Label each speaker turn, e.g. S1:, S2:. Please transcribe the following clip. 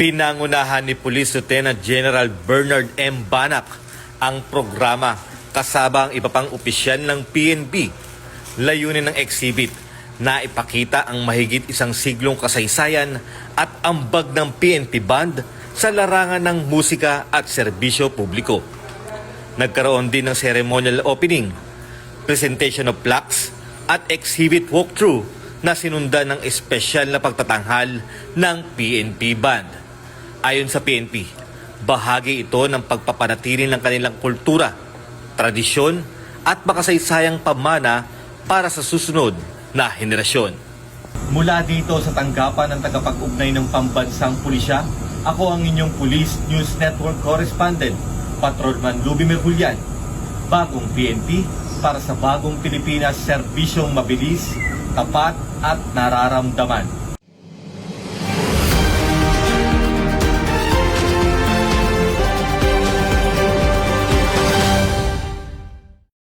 S1: Pinangunahan ni Police Lieutenant General Bernard M. Banac ang programa kasama ang iba pang opisyal ng PNP. Layunin ng exhibit na ipakita ang mahigit isang siglong kasaysayan at ambag ng PNP Band sa larangan ng musika at serbisyo publiko. Nagkaroon din ng ceremonial opening, presentation of plaques at exhibit walkthrough na sinundan ng espesyal na pagtatanghal ng PNP Band. Ayon sa PNP, bahagi ito ng pagpapanatili ng kanilang kultura, tradisyon at makasaysayang pamana para sa susunod na henerasyon. Mula dito sa tanggapan ng tagapag-ugnay ng Pambansang Pulisya, ako ang inyong Police News Network Correspondent, Patrolman Lubimir Julian. Bagong PNP para sa bagong Pilipinas, serbisyong mabilis, tapat at nararamdaman.